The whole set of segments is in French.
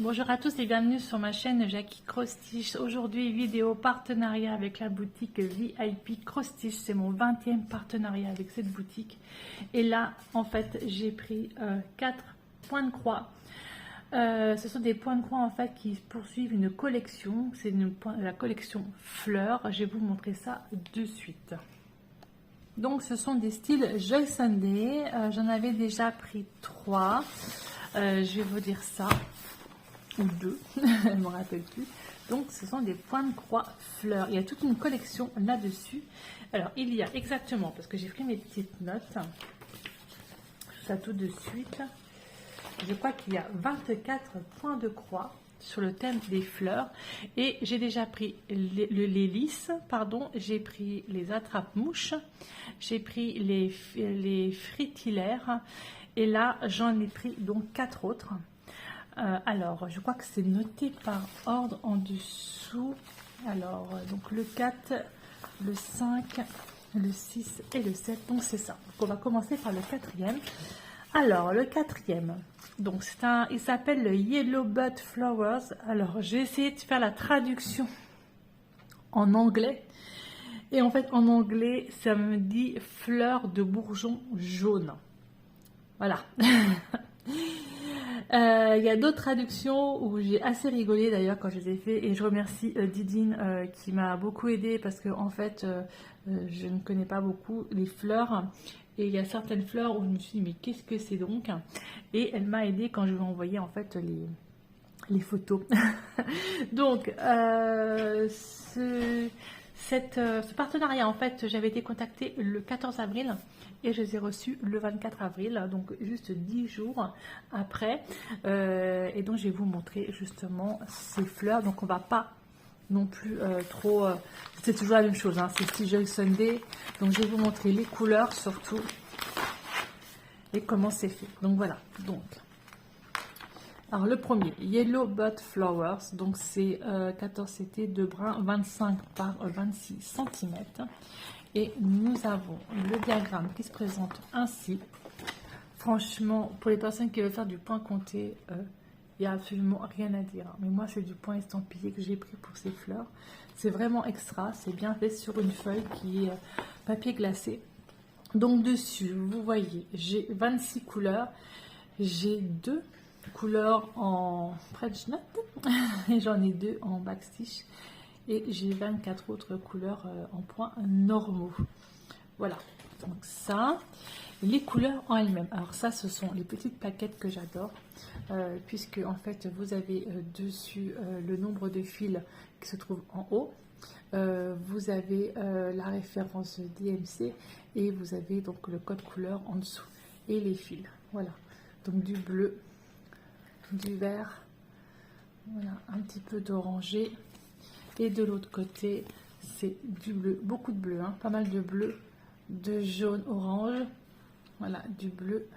Bonjour à tous et bienvenue sur ma chaîne Jackie Cross Stitch. Aujourd'hui, vidéo partenariat avec la boutique VIP Cross Stitch. C'est mon 20e partenariat avec cette boutique. Et là, en fait, j'ai pris 4 points de croix. Ce sont des points de croix en fait qui poursuivent une collection. C'est la collection fleurs. Je vais vous montrer ça de suite. Donc, ce sont des styles Joy Sunday. J'en avais déjà pris 3. Je vais vous dire ça. Ou 2, je ne me rappelle plus. Donc, ce sont des points de croix fleurs. Il y a toute une collection là-dessus. Alors, il y a exactement, parce que j'ai pris mes petites notes, ça tout de suite. Je crois qu'il y a 24 points de croix sur le thème des fleurs. Et j'ai déjà pris les lys, pardon, j'ai pris les attrape-mouches, j'ai pris les fritillaires. Et là, j'en ai pris donc 4 autres. Alors, je crois que c'est noté par ordre en dessous. Alors, donc le 4, le 5, le 6 et le 7. Donc, c'est ça. Donc, on va commencer par le 4e. Alors, le 4e, donc il s'appelle le Yellow Bud Flowers. Alors, j'ai essayé de faire la traduction en anglais. Et en fait, en anglais, ça me dit fleurs de bourgeons jaunes. Voilà. Il y a d'autres traductions où j'ai assez rigolé d'ailleurs quand je les ai fait, et je remercie Didine qui m'a beaucoup aidé parce que en fait je ne connais pas beaucoup les fleurs, et il y a certaines fleurs où je me suis dit mais qu'est-ce que c'est donc, et elle m'a aidé quand je lui ai envoyé en fait les photos. Donc ce partenariat, en fait, j'avais été contactée le 14 avril et je les ai reçus le 24 avril, donc juste 10 jours après. Et donc, je vais vous montrer justement ces fleurs. Donc, on va pas non plus trop... c'est toujours la même chose, hein, c'est Stitch Joy Sunday. Donc, je vais vous montrer les couleurs surtout et comment c'est fait. Donc, voilà. Donc... Alors le premier, Yellow Bud Flowers, donc c'est 14 CT de brun, 25 par 26 cm. Et nous avons le diagramme qui se présente ainsi. Franchement, pour les personnes qui veulent faire du point compté, il n'y a absolument rien à dire. Mais moi, c'est du point estampillé que j'ai pris pour ces fleurs. C'est vraiment extra, c'est bien fait sur une feuille qui est papier glacé. Donc dessus, vous voyez, j'ai 26 couleurs, j'ai 2 couleurs en French Knot et j'en ai 2 en backstitch, et j'ai 24 autres couleurs en points normaux. Voilà, donc ça, les couleurs en elles-mêmes. Alors ça, ce sont les petites plaquettes que j'adore, puisque en fait vous avez dessus le nombre de fils qui se trouve en haut. Vous avez la référence DMC et vous avez donc le code couleur en dessous et les fils. Voilà, donc du bleu, du vert, voilà, un petit peu d'orangé, et de l'autre côté c'est du bleu, beaucoup de bleu, hein, pas mal de bleu, de jaune, orange, voilà, du bleu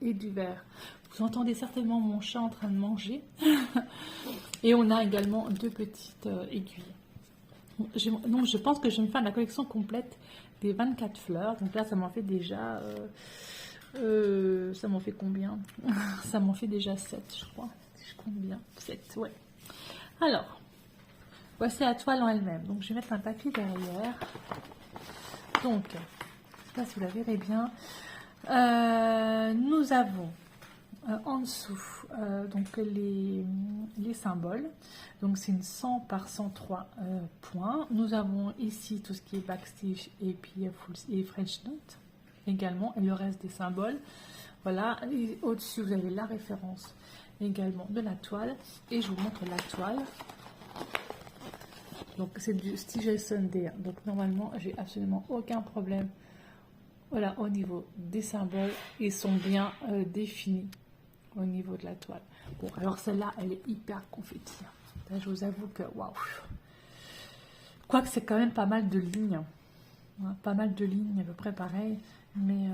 et du vert. Vous entendez certainement mon chat en train de manger. Et on a également 2 petites aiguilles. Donc je pense que je vais me faire la collection complète des 24 fleurs. Donc là ça m'en fait déjà ça m'en fait combien? Ça m'en fait déjà 7, je crois, si je compte bien. 7, ouais. Alors, voici la toile en elle-même. Donc, je vais mettre un papier derrière. Donc, je ne sais pas si vous la verrez bien. Nous avons en dessous donc les symboles. Donc, c'est une 100 par 103 points. Nous avons ici tout ce qui est backstitch et puis et French Knot également, et le reste des symboles. Voilà, au-dessus vous avez la référence également de la toile, et je vous montre la toile. Donc c'est du Stitch Joy Sunday, donc normalement j'ai absolument aucun problème. Voilà, au niveau des symboles, ils sont bien définis au niveau de la toile. Bon, alors celle-là elle est hyper confetti, là, je vous avoue que waouh, quoique c'est quand même pas mal de lignes, hein, pas mal de lignes, à peu près pareil. Mais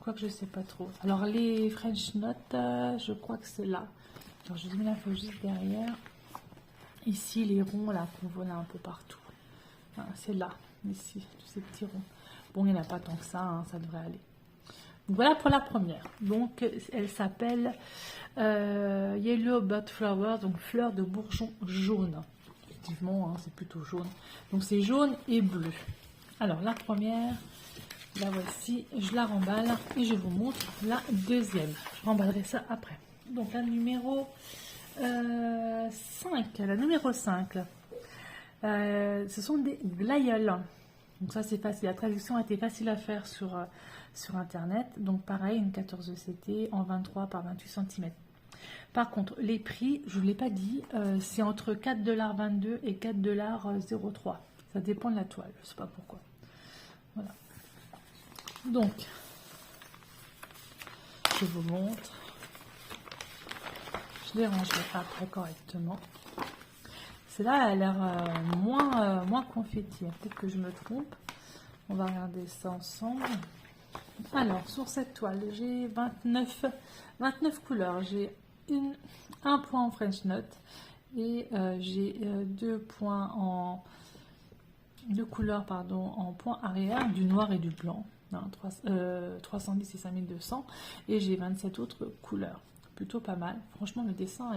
quoi que je sais pas trop. Alors les French Knot, je crois que c'est là. Alors je mets la feuille juste derrière. Ici les ronds là qu'on voit là un peu partout. Ah, c'est là, ici, tous ces petits ronds. Bon, il n'y en a pas tant que ça, hein, ça devrait aller. Voilà pour la première. Donc, elle s'appelle Yellow Bud Flower, donc fleur de bourgeon jaune. Effectivement, hein, c'est plutôt jaune. Donc, c'est jaune et bleu. Alors, la première, la voici. Je la remballe et je vous montre la deuxième. Je remballerai ça après. Donc, la numéro 5. La numéro 5. Ce sont des glaïeuls. Donc ça c'est facile, la traduction a été facile à faire sur internet. Donc pareil, une 14 CT en 23 par 28 cm. Par contre, les prix, je ne l'ai pas dit, c'est entre 4,22 $ et 4,03 $. Ça dépend de la toile, je ne sais pas pourquoi. Voilà. Donc, je vous montre. Je les rangerai après correctement. Celle-là a l'air moins confetti. Peut-être que je me trompe. On va regarder ça ensemble. Alors, sur cette toile, j'ai 29 couleurs. J'ai un point en French Knot et j'ai deux couleurs en point arrière, du noir et du blanc. 310 et 5200. Et j'ai 27 autres couleurs. Plutôt pas mal. Franchement, le dessin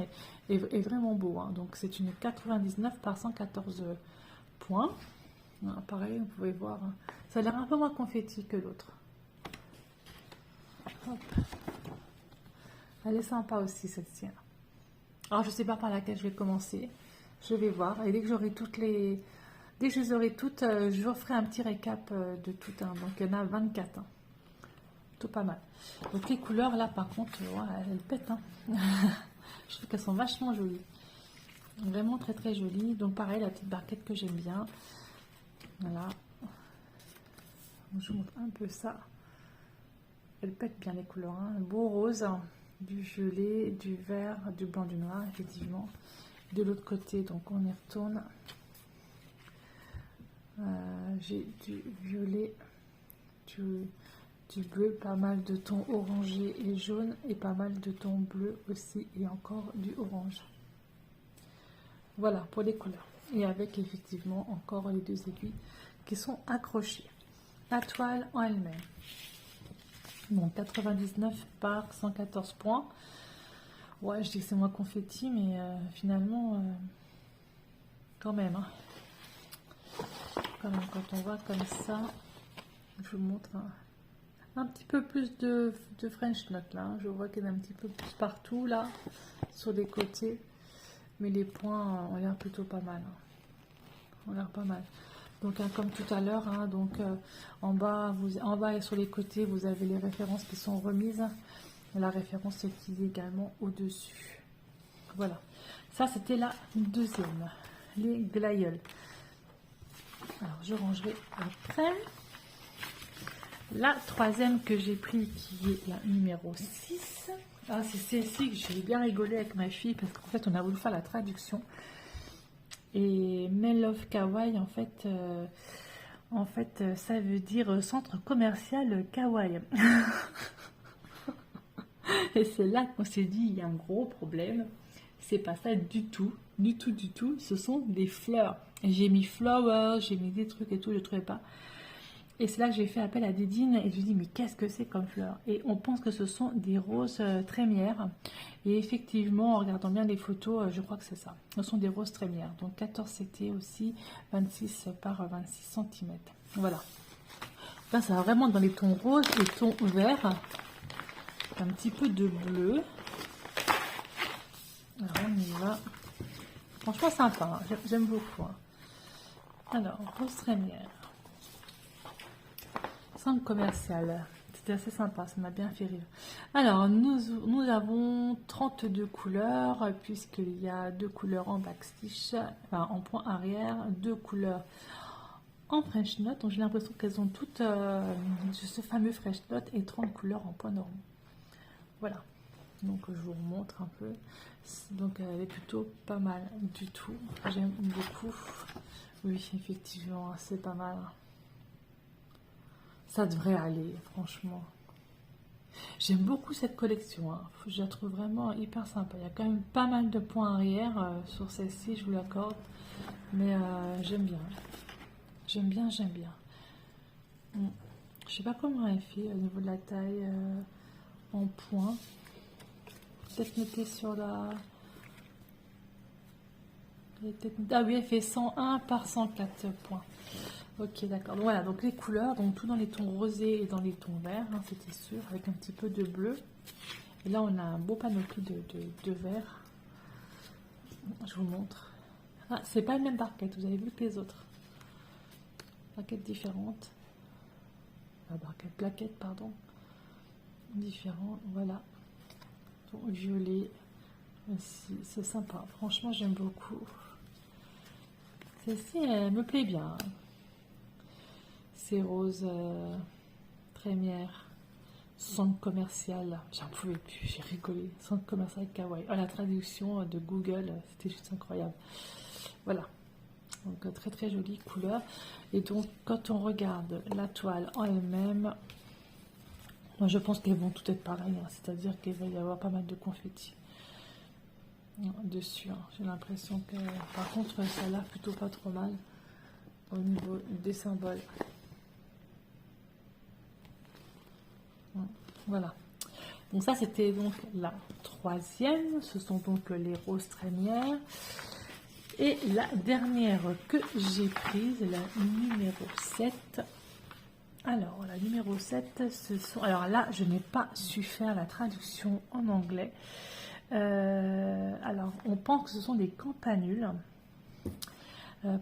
est vraiment beau. Hein. Donc, c'est une 99 par 114 points. Ah, pareil, vous pouvez voir. Hein. Ça a l'air un peu moins confetti que l'autre. Elle est sympa aussi, celle-ci. Alors, je ne sais pas par laquelle je vais commencer. Je vais voir. Et dès que j'aurai toutes les... Dès que je les aurai toutes, je vous ferai un petit récap de toutes. Hein. Donc, il y en a 24. Hein. Pas mal. Donc les couleurs là par contre ouais, elles pètent hein. Je trouve qu'elles sont vachement jolies, vraiment très très jolies. Donc pareil, la petite barquette que j'aime bien, voilà, je vous montre un peu ça. Elles pètent bien les couleurs hein. Beau rose, du violet, du vert, du blanc, du noir effectivement. De l'autre côté, donc on y retourne, j'ai du violet, du bleu, pas mal de tons orangés et jaunes et pas mal de tons bleus aussi et encore du orange. Voilà pour les couleurs et avec effectivement encore les deux aiguilles qui sont accrochées. La toile en elle-même, donc 99 par 114 points. Ouais, je dis que c'est moins confetti, mais finalement quand même, hein. Quand même, quand on voit comme ça, je vous montre un petit peu plus de French Knot là. Je vois qu'il y en a un petit peu plus partout là, sur les côtés. Mais les points ont l'air plutôt pas mal. Hein. Ont l'air pas mal. Donc hein, comme tout à l'heure, hein, donc en bas et sur les côtés, vous avez les références qui sont remises. La référence est utilisée également au-dessus. Voilà. Ça, c'était la deuxième. Les glaïeuls. Alors, je rangerai après. La troisième que j'ai pris, qui est la numéro 6. Ah, c'est celle-ci que j'ai bien rigolé avec ma fille, parce qu'en fait, on a voulu faire la traduction. Et My Love Kawaii, en fait, ça veut dire centre commercial Kawaii. Et c'est là qu'on s'est dit, il y a un gros problème. C'est pas ça du tout, du tout, du tout. Ce sont des fleurs. J'ai mis flowers, j'ai mis des trucs et tout, je ne trouvais pas. Et c'est là que j'ai fait appel à Dédine et je lui dis mais qu'est-ce que c'est comme fleurs? Et on pense que ce sont des roses trémières. Et effectivement, en regardant bien les photos, je crois que c'est ça. Ce sont des roses trémières. Donc 14 CT aussi, 26 par 26 cm. Voilà. Là, ça va vraiment dans les tons roses et tons verts. Un petit peu de bleu. Alors on y va. Franchement sympa, hein. J'aime beaucoup. Hein. Alors, rose trémière. Centre commercial. C'était assez sympa, ça m'a bien fait rire. Alors, nous avons 32 couleurs, puisqu'il y a 2 couleurs en backstitch, enfin en point arrière, 2 couleurs en French Knot. Donc j'ai l'impression qu'elles ont toutes ce fameux French Knot et 30 couleurs en point normaux. Voilà. Donc je vous remontre un peu. Donc elle est plutôt pas mal du tout. J'aime beaucoup. Oui, effectivement, c'est pas mal. Ça devrait aller, franchement. J'aime beaucoup cette collection. Hein. Je la trouve vraiment hyper sympa. Il y a quand même pas mal de points arrière sur celle-ci, je vous l'accorde. Mais j'aime bien. J'aime bien, j'aime bien. Je Je sais pas comment elle fait au niveau de la taille en points. Peut-être mettez sur la... Ah oui, elle fait 101 par 104 points. Ok, d'accord. Donc voilà, donc les couleurs, donc tout dans les tons rosés et dans les tons verts, hein, c'était sûr, avec un petit peu de bleu. Et là, on a un beau panoplie de vert. Je vous montre. Ah, c'est pas le même barquette, vous avez vu que les autres. Barquettes différentes. La barquette, plaquette, pardon. Différents, voilà. Donc, violet. C'est sympa. Franchement, j'aime beaucoup. Celle-ci, elle me plaît bien. C'est rose trémière. Centre commercial. J'en pouvais plus, j'ai rigolé. Centre commercial kawaii. Oh, la traduction de Google, c'était juste incroyable. Voilà. Donc, très très jolie couleur. Et donc, quand on regarde la toile en elle-même, moi, je pense qu'elles vont toutes être pareilles. Hein. C'est-à-dire qu'il va y avoir pas mal de confettis dessus. Hein. J'ai l'impression que, par contre, ça a l'air plutôt pas trop mal au niveau des symboles. Voilà. Donc ça, c'était donc la troisième. Ce sont donc les roses trémières. Et la dernière que j'ai prise, la numéro 7. Alors, la numéro 7, ce sont... Alors là, je n'ai pas su faire la traduction en anglais. Alors, on pense que ce sont des campanules.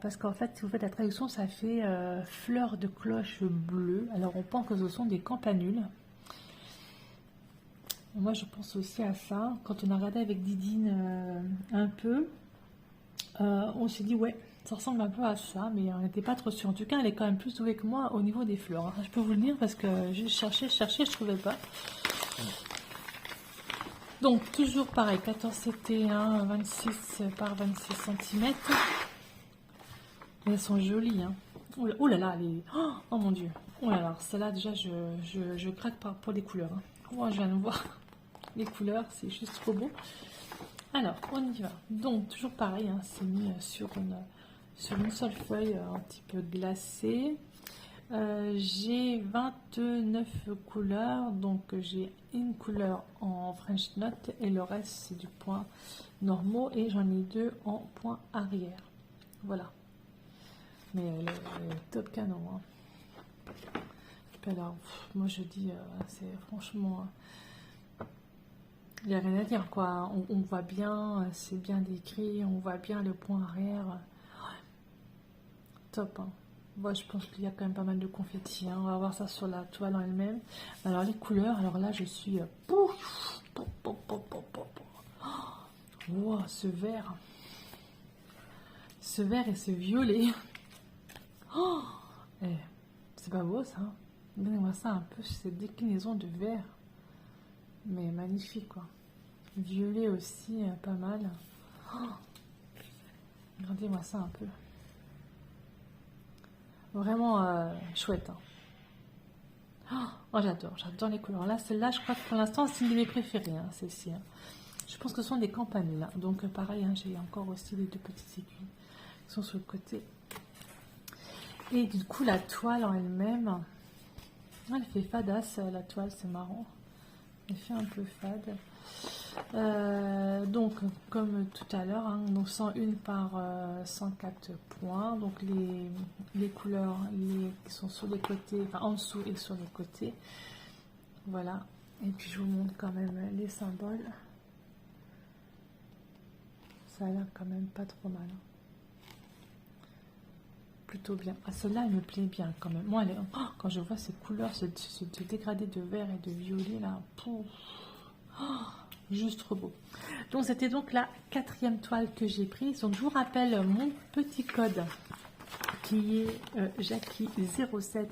Parce qu'en fait, si vous faites la traduction, ça fait fleurs de cloche bleue. Alors, on pense que ce sont des campanules. Moi, je pense aussi à ça. Quand on a regardé avec Didine un peu, on s'est dit, ouais, ça ressemble un peu à ça, mais on n'était pas trop sûr. En tout cas, elle est quand même plus douée que moi au niveau des fleurs. Hein. Je peux vous le dire parce que j'ai cherché, je ne trouvais pas. Donc, toujours pareil, 14 CT1, 26 par 26 cm. Elles sont jolies. Hein. Oh là là, les... oh mon Dieu. Oh là là, celle-là, déjà, je craque pour les couleurs. Hein. Oh, je viens de voir les couleurs, c'est juste trop beau. Alors, on y va. Donc, toujours pareil, hein, c'est mis sur une seule feuille un petit peu glacée. J'ai 29 couleurs, donc j'ai une couleur en French Note et le reste c'est du point normaux et j'en ai deux en point arrière. Voilà. Mais elle est top canon. Hein. Alors, moi je dis, c'est franchement... Il n'y a rien à dire, quoi. On voit bien, c'est bien décrit, on voit bien le point arrière. Top, hein. Moi, je pense qu'il y a quand même pas mal de confettis. Hein. On va voir ça sur la toile en elle-même. Alors, les couleurs, alors là, je suis... Wow, ce vert. Ce vert et ce violet. Oh, c'est pas beau, ça. Donnez-moi ça un peu, cette déclinaison de vert. Mais magnifique, quoi. Violet aussi, pas mal. Oh, regardez-moi ça un peu. Vraiment chouette. Hein. Oh, j'adore les couleurs. Là, celle-là, je crois que pour l'instant, c'est une de mes préférées. Hein, celle-ci. Hein. Je pense que ce sont des campanules. Hein. Donc, pareil, hein, j'ai encore aussi les deux petites aiguilles qui sont sur le côté. Et du coup, la toile en elle-même, elle fait fadasse, la toile, c'est marrant. Elle fait un peu fade. Donc, comme tout à l'heure, hein, 101 par 104 points. Donc, les couleurs qui sont sur les côtés, enfin en dessous et sur les côtés. Voilà. Et puis, je vous montre quand même les symboles. Ça a l'air quand même pas trop mal. Hein. Plutôt bien. Ah, celle-là, elle me plaît bien quand même. Moi, quand je vois ces couleurs, ce dégradé de vert et de violet, là, pouf, juste trop beau. Donc, c'était donc la quatrième toile que j'ai prise. Donc, je vous rappelle mon petit code qui est Jackie07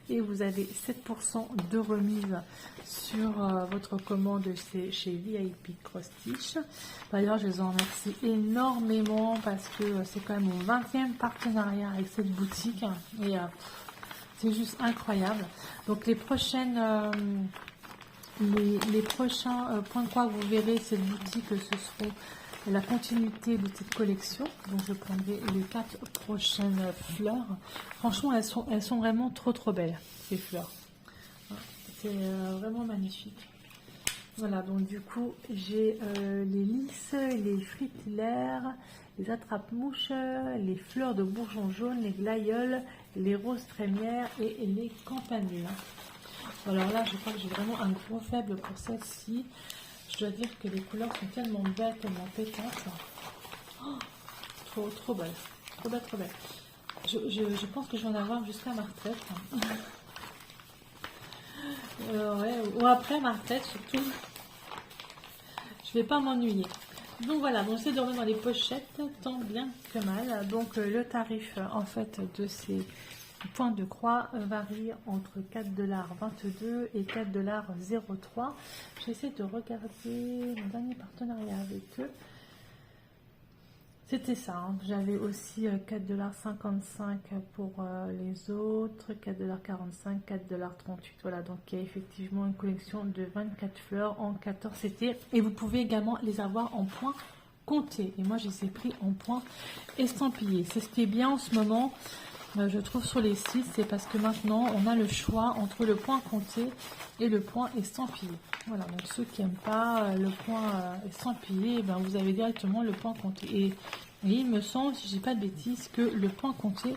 et vous avez 7% de remise sur votre commande chez VIP Cross Stitch. D'ailleurs, je les en remercie énormément parce que c'est quand même mon 20e partenariat avec cette boutique et c'est juste incroyable. Donc les prochaines les prochains points de croix que vous verrez cette boutique, ce seront la continuité de cette collection. Donc je prendrai les 4 prochaines fleurs. Franchement, elles sont vraiment trop belles, ces fleurs. C'est vraiment magnifique. Voilà, donc du coup, j'ai les lys, les fritillaires, les attrape-mouches, les fleurs de bourgeon jaune, les glaïeuls, les roses trémières et les campanules. Alors là, je crois que j'ai vraiment un gros faible pour celle-ci. Je dois dire que les couleurs sont tellement belles, tellement pétantes. Oh, trop belle. Trop belle, trop belle. Je pense que je vais en avoir jusqu'à ma retraite. Ouais, ou après ma retraite surtout. Je vais pas m'ennuyer. Donc voilà, donc c'est dormi dans les pochettes, tant bien que mal. Donc le tarif en fait de ces points de croix varie entre 4,22 $ et 4,03 $. J'essaie de regarder mon dernier partenariat avec eux. C'était ça, hein. J'avais aussi 4,55 $ pour les autres, 4,45 $, 4,38 $. Voilà, donc il y a effectivement une collection de 24 fleurs en 14 CT. Et vous pouvez également les avoir en points comptés. Et moi, je les ai pris en points estampillés. C'est ce qui est bien en ce moment, je trouve, sur les sites. C'est parce que maintenant, on a le choix entre le point compté et le point estampillé. Voilà, donc ceux qui n'aiment pas le point estampillé, ben vous avez directement le point compté. Et il me semble, si je dis pas de bêtises, que le point compté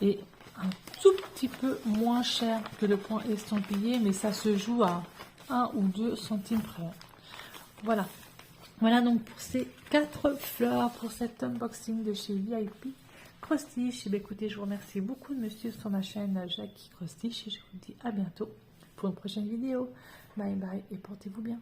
est un tout petit peu moins cher que le point estampillé, mais ça se joue à 1 ou 2 centimes près. Voilà. Voilà donc pour ces 4 fleurs, pour cet unboxing de chez VIP Cross-Stitch. Écoutez, je vous remercie beaucoup de me suivre sur ma chaîne Jackie Cross-Stitch et je vous dis à bientôt pour une prochaine vidéo. Bye bye et portez-vous bien.